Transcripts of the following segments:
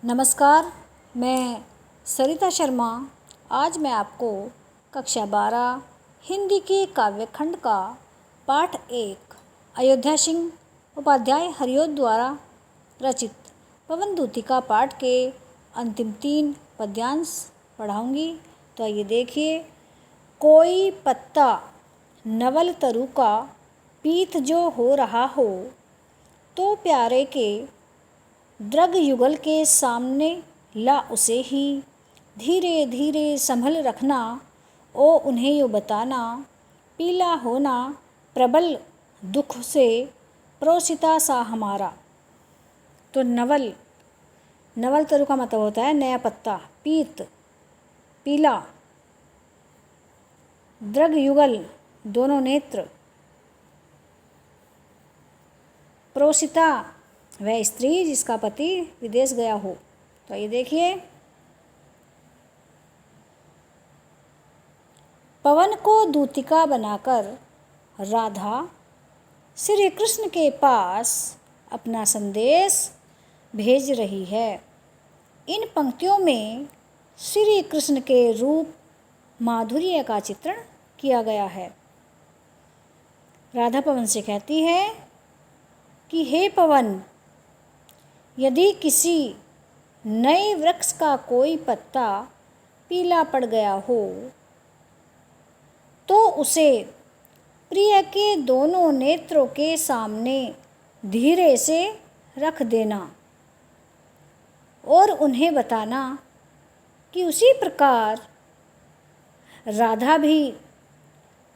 नमस्कार, मैं सरिता शर्मा। आज मैं आपको कक्षा 12 हिंदी के काव्यखंड का पाठ 1 अयोध्या सिंह उपाध्याय हरिओद द्वारा रचित पवनदूतिका पाठ के अंतिम 3 पद्यांश पढ़ाऊँगी। तो आइए देखिए। कोई पत्ता नवल तरु का पीत जो हो रहा हो, तो प्यारे के द्रग युगल के सामने ला उसे ही। धीरे धीरे संभल रखना, ओ उन्हें यो बताना। पीला होना प्रबल दुख से प्रोसिता सा हमारा। तो नवल तरु का मतलब होता है नया पत्ता। पीत पीला, द्रग युगल दोनों नेत्र, प्रोसिता वह स्त्री जिसका पति विदेश गया हो। तो ये देखिए। पवन को दूतिका बनाकर राधा श्री कृष्ण के पास अपना संदेश भेज रही है। इन पंक्तियों में श्री कृष्ण के रूप माधुर्य का चित्रण किया गया है। राधा पवन से कहती है कि हे पवन, यदि किसी नए वृक्ष का कोई पत्ता पीला पड़ गया हो, तो उसे प्रिय के दोनों नेत्रों के सामने धीरे से रख देना और उन्हें बताना कि उसी प्रकार राधा भी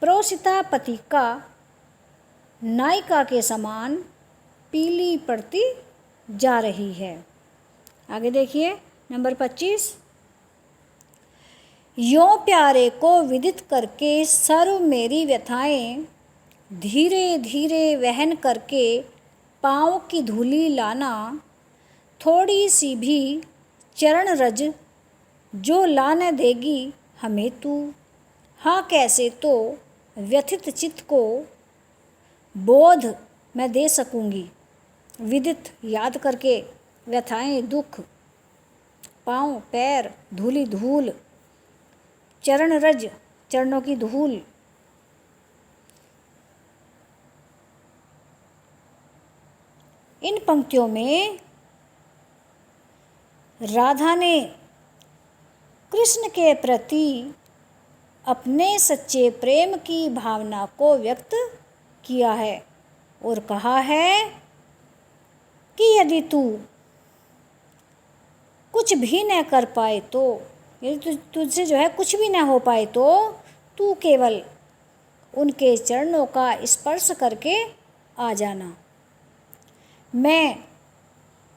प्रोसिता पति का नायिका के समान पीली पड़ती जा रही है। आगे देखिए नंबर 25। यों प्यारे को विदित करके सर्व मेरी व्यथाएं, धीरे धीरे वहन करके पाँव की धूली लाना। थोड़ी सी भी चरण रज जो ला न देगी हमें तू। हाँ कैसे तो व्यथित चित्त को बोध मैं दे सकूँगी। विदित याद करके, व्यथाएं दुख, पाँव पैर, धूली धूल, चरण रज चरणों की धूल। इन पंक्तियों में राधा ने कृष्ण के प्रति अपने सच्चे प्रेम की भावना को व्यक्त किया है और कहा है कि यदि तू कुछ भी न कर पाए, तो यदि तुझसे जो है कुछ भी न हो पाए, तो तू केवल उनके चरणों का स्पर्श करके आ जाना। मैं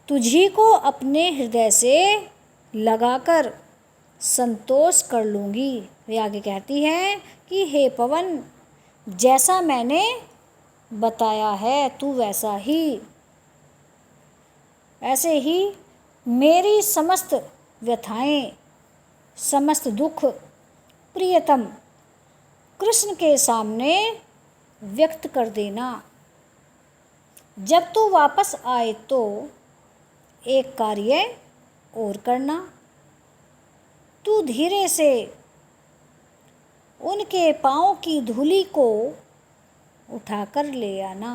तुझी को अपने हृदय से लगाकर संतोष कर लूँगी। वे आगे कहती है कि हे पवन, जैसा मैंने बताया है तू वैसा ही, ऐसे ही मेरी समस्त व्यथाएं, समस्त दुख प्रियतम कृष्ण के सामने व्यक्त कर देना। जब तू वापस आए तो एक कार्य और करना। तू धीरे से उनके पाँव की धूली को उठाकर ले आना।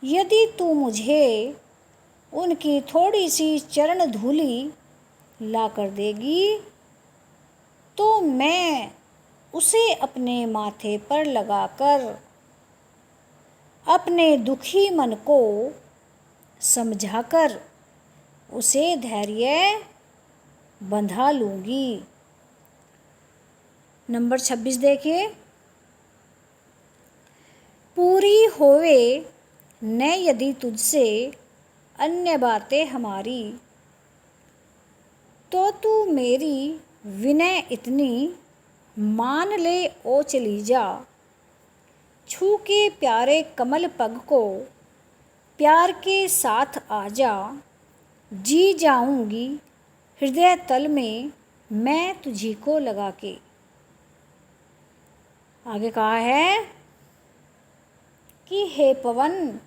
यदि तू मुझे उनकी थोड़ी सी चरण धूली ला कर देगी, तो मैं उसे अपने माथे पर लगाकर अपने दुखी मन को समझाकर उसे धैर्य बंधा लूँगी। नंबर 26 देखिए। पूरी होवे न यदि तुझसे अन्य बातें हमारी, तो तू मेरी विनय इतनी मान ले ओ चली जा। छू के प्यारे कमल पग को प्यार के साथ आ जा। जी जाऊंगी हृदय तल में मैं तुझी को लगा के। आगे कहा है कि हे पवन,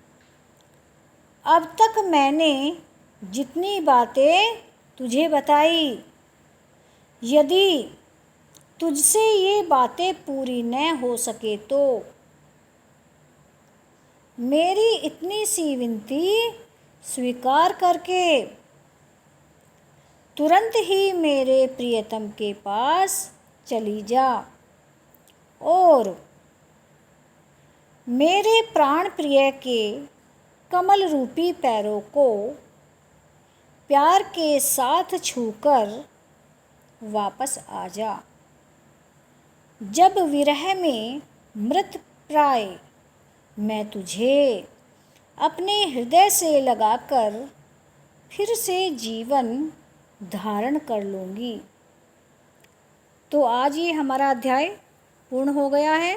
अब तक मैंने जितनी बातें तुझे बताई। यदि तुझसे ये बातें पूरी न हो सके तो मेरी इतनी सी विनती स्वीकार करके तुरंत ही मेरे प्रियतम के पास चली जा और मेरे प्राण प्रिय के कमल रूपी पैरों को प्यार के साथ छूकर वापस आ जा। जब विरह में मृत प्राय मैं तुझे अपने हृदय से लगाकर फिर से जीवन धारण कर लूँगी। तो आज ये हमारा अध्याय पूर्ण हो गया है।